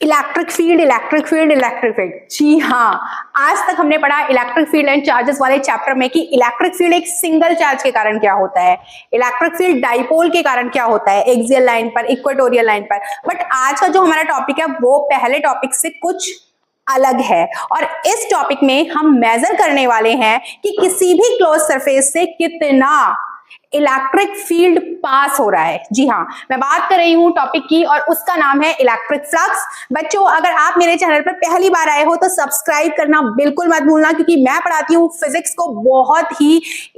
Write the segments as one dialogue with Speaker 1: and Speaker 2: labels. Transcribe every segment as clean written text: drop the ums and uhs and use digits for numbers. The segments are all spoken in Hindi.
Speaker 1: Electric field, electric field, electric field. जी हाँ, आज तक हमने पढ़ा इलेक्ट्रिक फील्ड एंड चार्जेस वाले चैप्टर में कि इलेक्ट्रिक फील्ड एक सिंगल चार्ज के कारण क्या होता है, इलेक्ट्रिक फील्ड डाइपोल के कारण क्या होता है, एक्सियल लाइन पर, इक्वेटोरियल लाइन पर। बट आज का जो हमारा टॉपिक है वो पहले टॉपिक से कुछ अलग है और इस टॉपिक में हम मेजर करने वाले हैं कि किसी भी क्लोज सरफेस से कितना इलेक्ट्रिक फील्ड पास हो रहा है। जी हाँ, मैं बात कर रही हूं टॉपिक की और उसका नाम है इलेक्ट्रिक फ्लक्स। बच्चों, अगर आप मेरे चैनल पर पहली बार आए हो तो सब्सक्राइब करना बिल्कुल मत भूलना, क्योंकि मैं पढ़ाती हूँ फिजिक्स को बहुत ही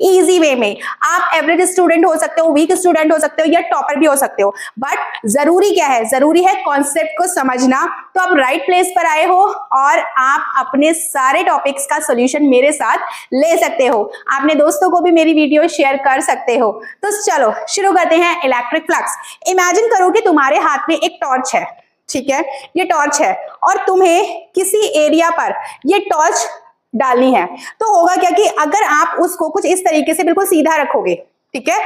Speaker 1: इजी वे में। आप एवरेज स्टूडेंट हो सकते हो, वीक स्टूडेंट हो सकते हो या टॉपर भी हो सकते हो, बट जरूरी क्या है, जरूरी है कॉन्सेप्ट को समझना। तो आप राइट प्लेस पर आए हो और आप अपने सारे टॉपिक्स का सोल्यूशन मेरे साथ ले सकते हो। आपने दोस्तों को भी मेरी वीडियो शेयर कर सकते हो। तो चलो शुरू करते हैं इलेक्ट्रिक फ्लक्स। इमेजिन करो कि तुम्हारे हाथ में एक टॉर्च है, ठीक है, ये टॉर्च है और तुम्हें किसी एरिया पर ये टॉर्च डालनी है। तो होगा क्या कि अगर आप उसको कुछ इस तरीके से बिल्कुल सीधा रखोगे, ठीक है,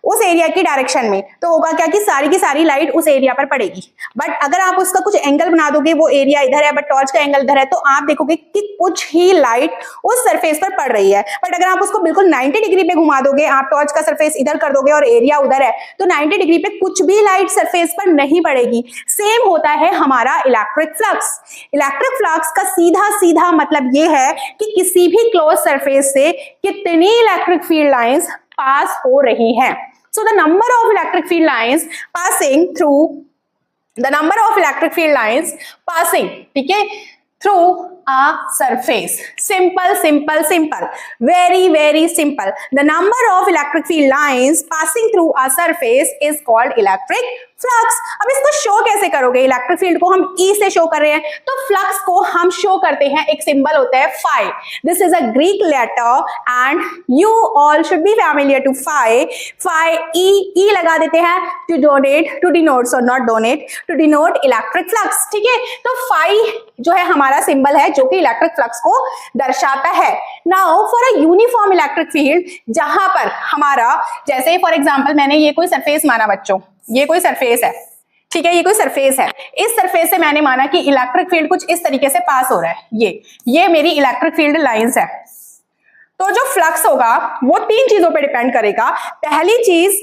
Speaker 1: उस एरिया की डायरेक्शन में, तो होगा क्या कि सारी की सारी लाइट उस एरिया पर पड़ेगी। बट अगर आप उसका कुछ एंगल बना दोगे, वो एरिया इधर है बट टॉर्च का एंगल इधर है, तो आप देखोगे कि कुछ ही लाइट उस सरफेस पर पड़ रही है। बट अगर आप उसको बिल्कुल 90 डिग्री पे घुमा दोगे, आप टॉर्च का सरफेस इधर कर दोगे और एरिया उधर है, तो 90 डिग्री पे कुछ भी लाइट सरफेस पर नहीं पड़ेगी। सेम होता है हमारा इलेक्ट्रिक फ्लक्स। इलेक्ट्रिक फ्लक्स का सीधा सीधा मतलब ये है कि किसी भी क्लोज सरफेस से कितनी इलेक्ट्रिक फील्ड लाइंस पास हो रही हैं। So the number of electric field lines passing through ठीक है, through a surface. Simple, very simple. The number of electric field lines passing through a surface is called electric flux. अब इसको शो कैसे करोगे? इलेक्ट्रिक फील्ड को हम E से शो कर रहे हैं, तो फ्लक्स को हम शो करते हैं, एक सिंबल होता है phi. This is a Greek letter and you all should be familiar to phi. Phi ई लगा देते हैं to donate, to denote, so not donate, to denote electric flux, ठीक है। तो फाई जो है हमारा सिंबल है जो कि इलेक्ट्रिक फ्लक्स को दर्शाता है। Now for a uniform electric field, जहां पर हमारा, जैसे फॉर एग्जांपल मैंने ये कोई सरफेस माना बच्चों, ये कोई सरफेस है, ठीक है, ये कोई सरफेस है। इस सरफेस से मैंने माना कि इलेक्ट्रिक फील्ड कुछ इस तरीके से पास हो रहा है, ये मेरी इलेक्ट्रिक फील्ड लाइंस है। तो जो फ्लक्स होगा वो तीन चीजों पे डिपेंड करेगा। पहली चीज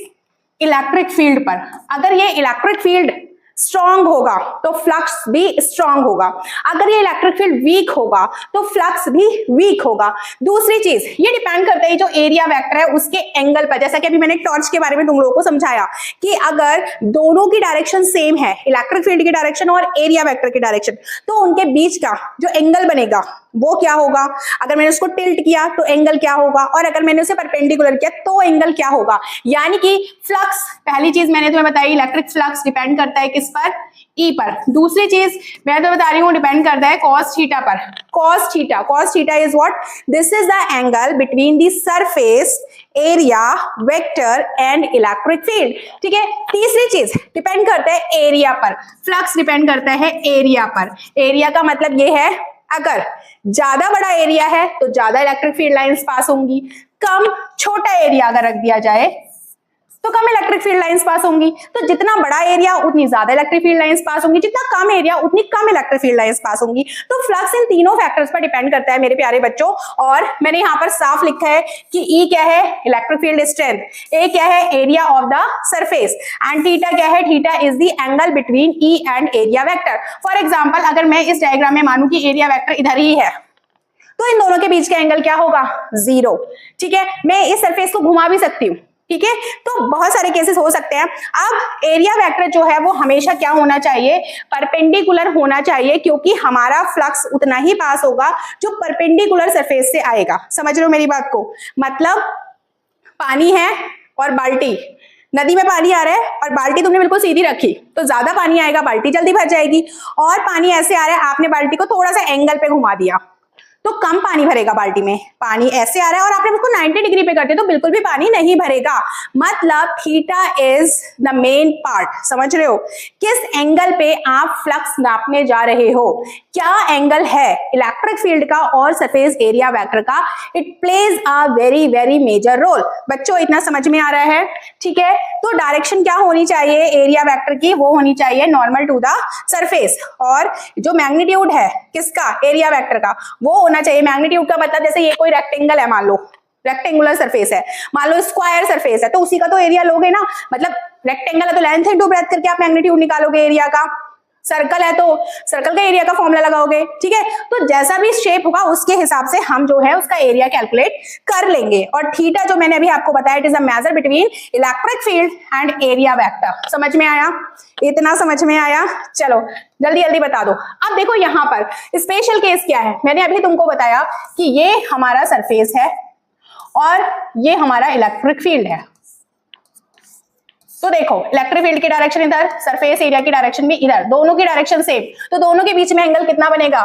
Speaker 1: इलेक्ट्रिक फील्ड पर, अगर ये इलेक्ट्रिक फील्ड स्ट्रॉन्ग होगा तो फ्लक्स भी स्ट्रॉन्ग होगा, अगर ये इलेक्ट्रिक फील्ड वीक होगा तो फ्लक्स भी वीक होगा। दूसरी चीज ये डिपेंड करता है जो एरिया वेक्टर है उसके एंगल पर। जैसा कि अभी मैंने टॉर्च के बारे में तुम लोगों को समझाया कि अगर दोनों की डायरेक्शन सेम है, इलेक्ट्रिक फील्ड की डायरेक्शन और एरिया वेक्टर की डायरेक्शन, तो उनके बीच का जो एंगल बनेगा वो क्या होगा। अगर मैंने उसको टिल्ट किया तो एंगल क्या होगा, और अगर मैंने उसे परपेंडिकुलर किया तो एंगल क्या होगा। यानी कि फ्लक्स, पहली चीज मैंने तुम्हें बताई, इलेक्ट्रिक फ्लक्स डिपेंड करता है किस पर, ई पर। दूसरी चीज मैं तो बता रही हूँ डिपेंड करता है कॉस थीटा पर। Cos theta is what, this is the angle between the surface area vector and electric field, ठीक है। तीसरी चीज डिपेंड करता है एरिया पर, फ्लक्स डिपेंड करता है एरिया पर। एरिया का मतलब ये है अगर ज्यादा बड़ा एरिया है तो ज्यादा इलेक्ट्रिक फील्ड लाइंस पास होंगी, छोटा एरिया अगर रख दिया जाए तो कम इलेक्ट्रिक फील्ड लाइंस पास होंगी। तो जितना बड़ा एरिया उतनी ज्यादा इलेक्ट्रिक फील्ड लाइंस पास होंगी, जितना कम एरिया उतनी कम इलेक्ट्रिक फील्ड लाइंस पास होंगी। तो फ्लक्स इन तीनों फैक्टर्स पर डिपेंड करता है मेरे प्यारे बच्चों। और मैंने यहाँ पर साफ लिखा है कि ई क्या है, इलेक्ट्रिक फील्ड स्ट्रेंथ, ए क्या है, area of the surface, and theta क्या है, theta is the angle between E and area vector. For example अगर मैं इस डायग्राम में मानूं कि एरिया वेक्टर इधर ही है, तो इन दोनों के बीच का एंगल क्या होगा, 0, ठीक है। मैं इस सरफेस को घुमा भी सकती हूँ, ठीक है। तो बहुत सारे केसेस हो सकते हैं। अब एरिया वेक्टर जो है वो हमेशा क्या होना चाहिए, परपेंडिकुलर होना चाहिए, क्योंकि हमारा फ्लक्स उतना ही पास होगा जो परपेंडिकुलर सरफेस से आएगा। समझ रहे हो मेरी बात को? मतलब पानी है और बाल्टी, नदी में पानी आ रहा है और बाल्टी तुमने बिल्कुल सीधी रखी तो ज्यादा पानी आएगा, बाल्टी जल्दी भर जाएगी। और पानी ऐसे आ रहा है, आपने बाल्टी को थोड़ा सा एंगल पे घुमा दिया तो कम पानी भरेगा बाल्टी में, पानी ऐसे आ रहा है और आपने उसको 90 डिग्री पे करते तो बिल्कुल भी पानी नहीं भरेगा। मतलब theta is the main part. समझ रहे हो? किस एंगल पे आप फ्लक्स नापने जा रहे हो, क्या एंगल है इलेक्ट्रिक फील्ड का और सरफेस एरिया वेक्टर का, it plays a very very major role. बच्चों इतना समझ में आ रहा है? ठीक है, तो डायरेक्शन क्या होनी चाहिए एरिया वेक्टर की, वो होनी चाहिए नॉर्मल टू द सरफेस, और जो मैग्नीट्यूड है किसका, एरिया वेक्टर का, वो होना चाहिए। मैग्नीट्यूड का मतलब जैसे ये कोई रेक्टेंगल है, मान लो रेक्टेंगुलर सरफेस है, मान लो स्क्वायर सरफेस है, तो उसी का तो एरिया लोगे ना। मतलब रेक्टेंगल है तो लेंथ इनटू ब्रेड्थ करके आप मैग्नीट्यूड निकालोगे एरिया का, सर्कल है तो सर्कल का एरिया का फॉर्मूला लगाओगे। ठीक है, तो जैसा भी शेप होगा उसके हिसाब से हम जो है उसका एरिया कैलकुलेट कर लेंगे। और थीटा जो मैंने अभी आपको बताया, it is a major between electric field and area vector. समझ में आया? इतना समझ में आया? चलो जल्दी जल्दी बता दो। अब देखो यहाँ पर स्पेशल केस क्या है, मैंने अभी तुमको बताया कि ये हमारा सरफेस है और ये हमारा इलेक्ट्रिक फील्ड है। तो देखो इलेक्ट्रिक फील्ड की डायरेक्शन इधर, सरफेस एरिया की डायरेक्शन भी इधर, दोनों की डायरेक्शन सेम, तो दोनों के बीच में एंगल कितना बनेगा,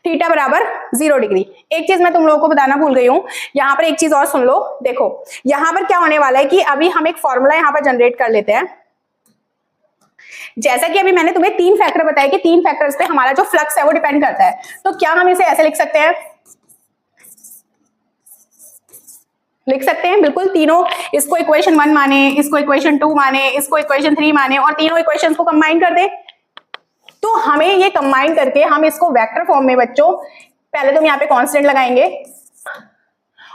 Speaker 1: थीटा बराबर 0 डिग्री। एक चीज मैं तुम लोगों को बताना भूल गई हूं, यहाँ पर एक चीज और सुन लो। देखो यहाँ पर क्या होने वाला है कि अभी हम एक फॉर्मूला यहाँ पर जनरेट कर लेते हैं। जैसा कि अभी मैंने तुम्हें 3 फैक्टर बताया कि 3 फैक्टर्स पे हमारा जो फ्लक्स है वो डिपेंड करता है, तो क्या हम इसे ऐसे लिख सकते हैं, लिख सकते हैं बिल्कुल तीनों, इसको इक्वेशन 1 माने, इसको इक्वेशन 2 माने, इसको इक्वेशन 3 माने और तीनों इक्वेशंस को कंबाइन कर दे। तो हमें ये कंबाइन करके हम इसको वेक्टर फॉर्म में, बच्चों पहले तो हम यहाँ पे कांस्टेंट लगाएंगे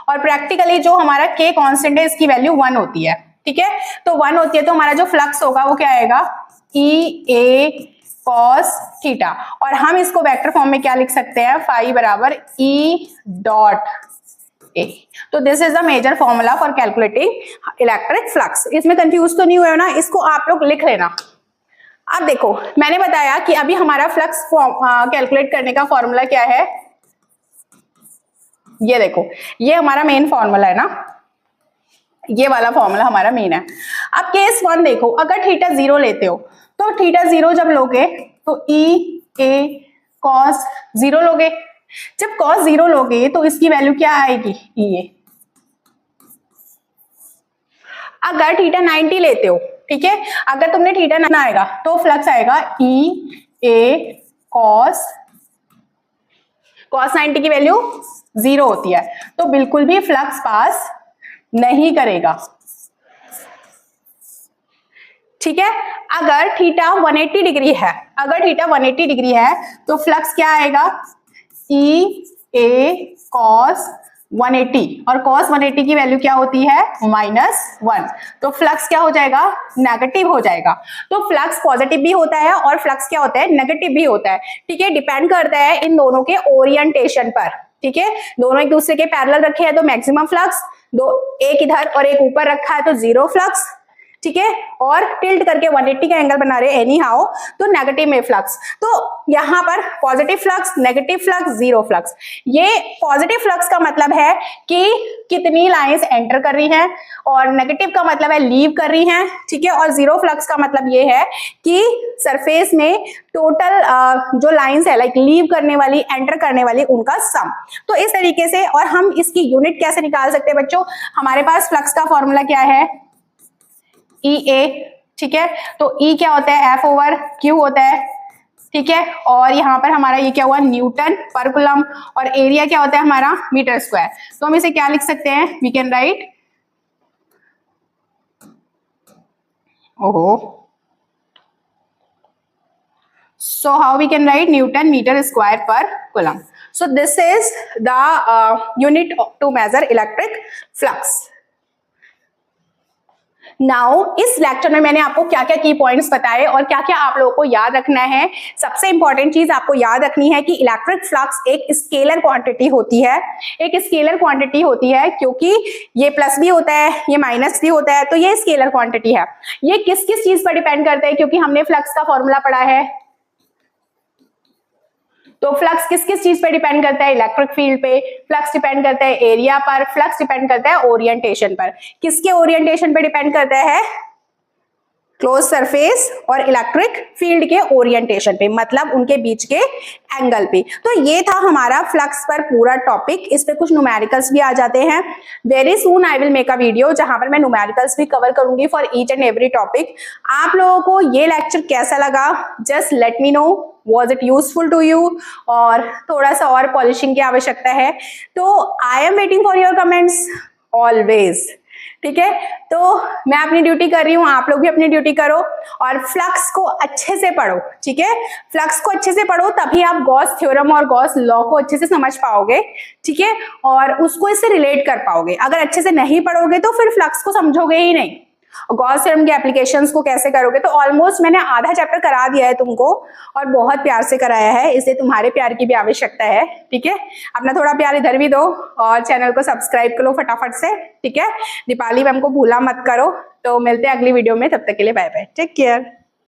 Speaker 1: और प्रैक्टिकली जो हमारा k कांस्टेंट है इसकी वैल्यू 1 होती है। ठीक है, तो 1 होती है तो हमारा जो फ्लक्स होगा वो क्या आएगा, ई ए कॉस थीटा, और हम इसको वेक्टर फॉर्म में क्या लिख सकते हैं, फाई बराबर ई डॉट ए। तो this is the major formula for calculating electric flux. इसमें कंफ्यूज तो नहीं हुए हो ना, इसको आप लोग लिख लेना। अब देखो मैंने बताया कि अभी हमारा फ्लक्स कैलकुलेट करने का फॉर्मूला क्या है, ये देखो ये हमारा मेन फॉर्मूला है ना, ये वाला फॉर्मूला हमारा मेन है। अब केस 1 देखो, अगर थीटा 0 लेते हो तो थीटा 0 जब लोगे तो ई ए कॉस 0 लोगे, जब cos 0 लोगे तो इसकी वैल्यू क्या आएगी, ई ए। अगर थीटा 90 लेते हो, ठीक है, अगर तुमने थीटा 90 आएगा तो फ्लक्स आएगा ई ए कॉस 90 की वैल्यू 0 होती है, तो बिल्कुल भी फ्लक्स पास नहीं करेगा। ठीक है, अगर थीटा 180 डिग्री है, अगर थीटा 180 डिग्री है तो फ्लक्स क्या आएगा, ई ए कॉस 180, और cos 180 की वैल्यू क्या होती है, -1, तो फ्लक्स क्या हो जाएगा, नेगेटिव हो जाएगा। तो फ्लक्स पॉजिटिव भी होता है और फ्लक्स क्या होता है, नेगेटिव भी होता है। ठीक है, डिपेंड करता है इन दोनों के ओरिएंटेशन पर। ठीक है, दोनों एक दूसरे के पैरेलल रखे हैं तो मैक्सिमम फ्लक्स, दो एक इधर और एक ऊपर रखा है तो 0 फ्लक्स। ठीक है, और टिल्ट करके 180 का एंगल बना रहे एनी हाउ तो नेगेटिव में फ्लक्स। तो यहां पर positive flux, negative flux, 0 flux. ये पॉजिटिव फ्लक्स का मतलब है कि कितनी लाइंस एंटर कर रही हैं, और नेगेटिव का मतलब है लीव कर रही हैं। ठीक है, और 0 फ्लक्स का मतलब ये है कि सरफेस में टोटल जो लाइंस है लाइक लीव करने वाली, एंटर करने वाली, उनका सम। तो इस तरीके से, और हम इसकी यूनिट कैसे निकाल सकते हैं बच्चों, हमारे पास फ्लक्स का फॉर्मूला क्या है, ई ए। ठीक है, तो ई क्या होता है, एफ ओवर क्यू होता है। ठीक है, और यहाँ पर हमारा ये क्या हुआ, न्यूटन पर कूलम, और एरिया क्या होता है हमारा, मीटर स्क्वायर। तो हम इसे क्या लिख सकते हैं, वी कैन राइट, ओहो, so how we can write Newton meter square per coulomb. So this is the unit to measure electric flux. Now इस लेक्चर में मैंने आपको क्या क्या की पॉइंट्स बताए और क्या क्या आप लोगों को याद रखना है। सबसे इंपॉर्टेंट चीज आपको याद रखनी है कि इलेक्ट्रिक फ्लक्स एक स्केलर क्वांटिटी होती है, एक स्केलर क्वांटिटी होती है, क्योंकि ये प्लस भी होता है, ये माइनस भी होता है, तो ये स्केलर क्वांटिटी है। ये किस किस चीज पर डिपेंड करता है, क्योंकि हमने फ्लक्स का फॉर्मूला पढ़ा है, तो फ्लक्स किस किस चीज पे डिपेंड करता है, इलेक्ट्रिक फील्ड पे, फ्लक्स डिपेंड करता है एरिया पर, फ्लक्स डिपेंड करता है ओरिएंटेशन पर। किसके ओरिएंटेशन पे डिपेंड करता है, क्लोज सरफेस और इलेक्ट्रिक फील्ड के ओरिएंटेशन पे, मतलब उनके बीच के एंगल पे। तो ये था हमारा फ्लक्स पर पूरा टॉपिक। इस पे कुछ न्यूमेरिकल्स भी आ जाते हैं। Very soon I will make a video जहां पर मैं न्यूमेरिकल्स भी कवर करूंगी for each and every topic. आप लोगों को ये लेक्चर कैसा लगा, just let me know, was it useful to you, और थोड़ा सा और पॉलिशिंग की आवश्यकता है। तो I am waiting for your comments always. ठीक है, तो मैं अपनी ड्यूटी कर रही हूँ, आप लोग भी अपनी ड्यूटी करो और फ्लक्स को अच्छे से पढ़ो। ठीक है, फ्लक्स को अच्छे से पढ़ो, तभी आप गॉस थ्योरम और गॉस लॉ को अच्छे से समझ पाओगे। ठीक है, और उसको इससे रिलेट कर पाओगे। अगर अच्छे से नहीं पढ़ोगे तो फिर फ्लक्स को समझोगे ही नहीं। गॉस थ्योरम के एप्लीकेशंस को कैसे करोगे, तो ऑलमोस्ट मैंने आधा चैप्टर करा दिया है तुमको, और बहुत प्यार से कराया है, इसलिए तुम्हारे प्यार की भी आवश्यकता है। ठीक है, अपना थोड़ा प्यार इधर भी दो और चैनल को सब्सक्राइब करो फटाफट से। ठीक है, दीपाली मैम को भूला मत करो। तो मिलते हैं अगली वीडियो में, तब तक के लिए बाय बाय, टेक केयर।